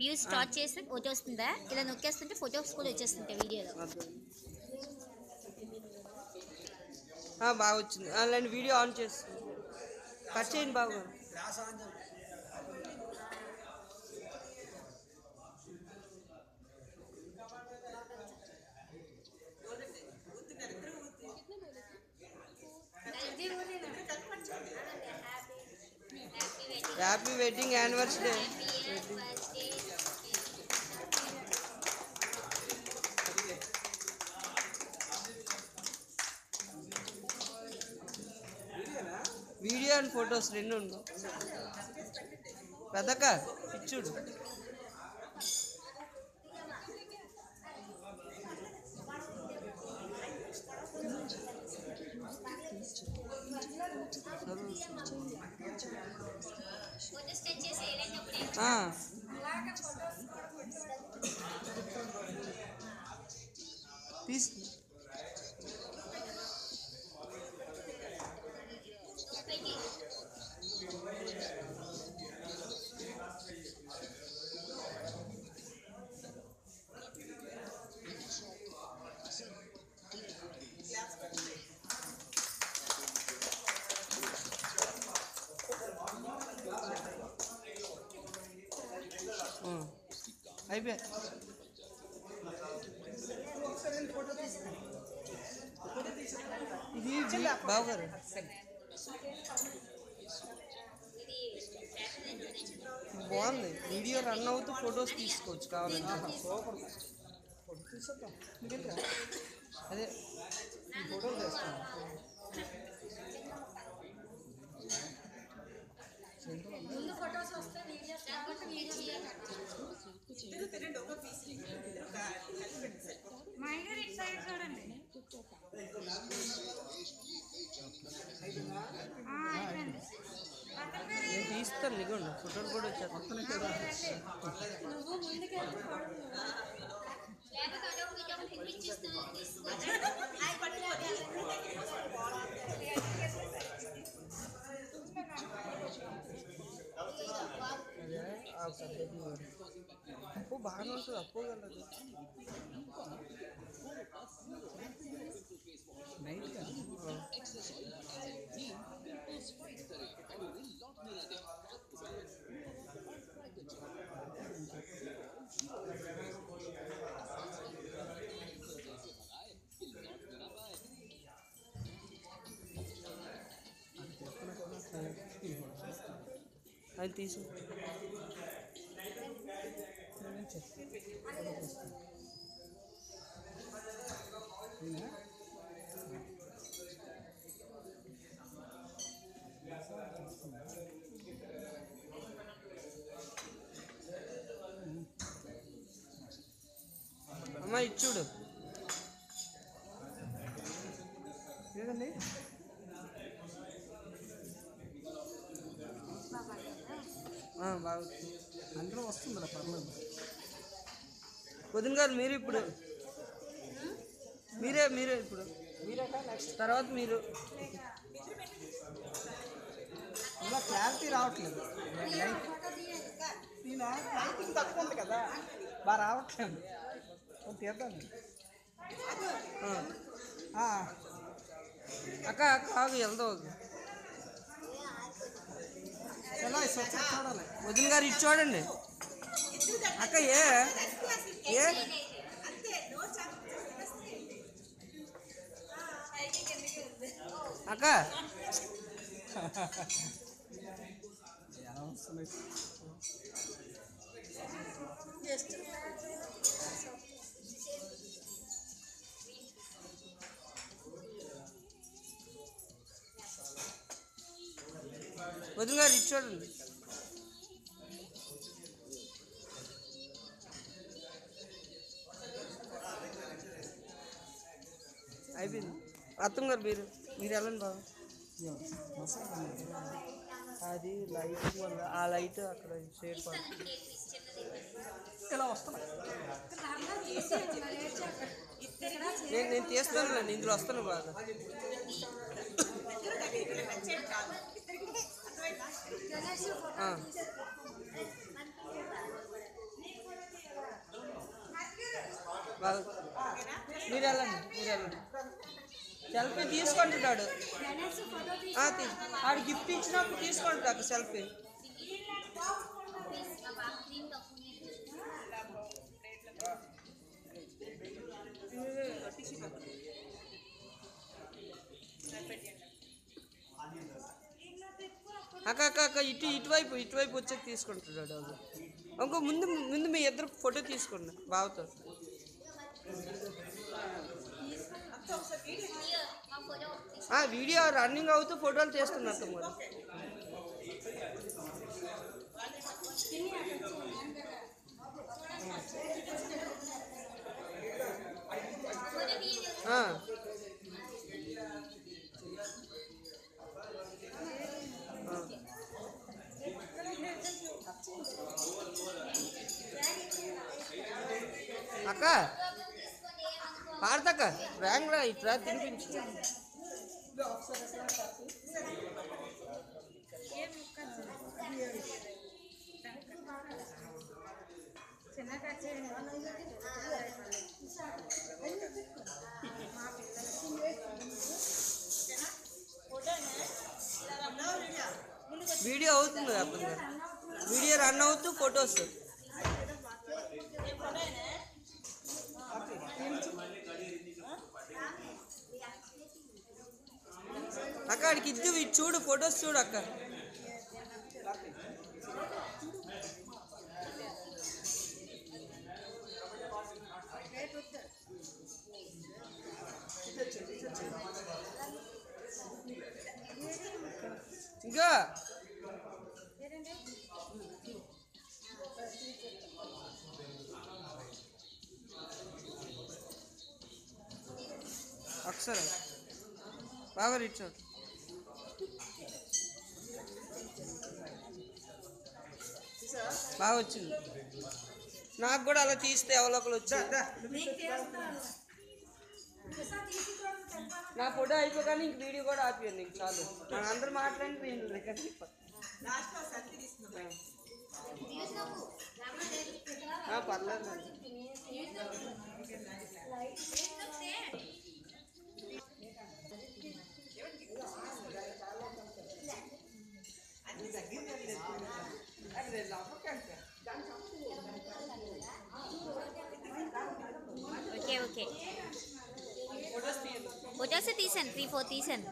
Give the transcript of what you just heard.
View start చేస్తే photo వస్తుందా? ఇలా నొక్కేస్తుంటే ఫొటోస్ కూడా వచ్చేస్తుంటాయి వీడియోలో. బాగా వచ్చింది. అలాంటి వీడియో ఆన్ చేస్తుంది. కట్ చేయండి బాబు. Happy wedding anniversary. Video and photos రెండు ఉండు. పెద్దక్క ఇచ్చుడు. తీసు అయిపోయా. ఇది బావగారు బాగుంది. వీడియో రన్ అవుతూ ఫొటోస్ తీసుకోవచ్చు కావాలంటే. అదే ఫోటోలు చేస్తాను. ముందు ఫొటోస్ వస్తే నేను తీస్తాను. నీకోండి ఫోటోలు కూడా వచ్చాను. అదే ఆ పద్ధతి అప్పు బాగానే ఉంటుంది. అప్పు కలదు అది తీసు. అమ్మా ఇచ్చుడు లేదండి. బాగా అందులో వస్తుందిరా పర్లేదు. వదిన గారు మీరు ఇప్పుడు మీరే ఇప్పుడు తర్వాత మీరు ఇలా క్లారిటీ రావట్లేదు. లైటింగ్ తక్కువ ఉంది కదా, బాగా రావట్లేదు. తీద్దాం అక్క ఆగు వెళ్దాం. ఎలా చూడాలి. వదిన గారు ఇటు చూడండి. అక్క ఏ అక్క ఎలా వస్తున్నాయి. వదిన గారు ఇటు చూడండి. అయిపోయింది. అత్తమ్మ గారు మీరు వెళ్ళండి బాబు. అది లైట్ వల్ల ఆ లైట్ అక్కడ షేడ్ పడుతుంది. ఇలా వస్తున్నా నేను తీస్తాను. ఇందులో వస్తాను బాగా. బాగా మీరు వెళ్ళండి సెల్ఫీ తీసుకుంటున్నాడు ఆడు గిఫ్ట్ ఇచ్చినప్పుడు తీసుకుంటాడు సెల్ఫీ. అక్క అక్క అక్క ఇటువైపు వచ్చాక తీసుకుంటున్నాడు వాళ్ళు. ఇంకో ముందు మీ ఇద్దరు ఫోటో తీసుకోండి బావతో. వీడియో రన్నింగ్ అవుతూ ఫోటోలు చేస్తున్నారు తమ్ముడు. అక్క పాడతక్క ర్యాంగ్రా ఇట్లా తినిపించు. వీడియో అవుతుంది అప్పుడు వీడియో రన్ అవుతూ ఫొటోస్. అక్క అక్కడికి ఇద్దు చూడు ఫొటోస్ చూడు అక్క. ఇంకా అక్షర బాగా రిచ్ బాగా వచ్చింది. నాకు కూడా అలా తీస్తే ఎవరో ఒకరు వచ్చి నా ఫోటో అయిపోగానే ఇంక వీడియో కూడా ఆపియండి. ఇంక చాలు మనం అందరూ మాట్లాడి పర్లేదు. ఓకే ఫొటోస్ తీసాను 3-4 తీసాను.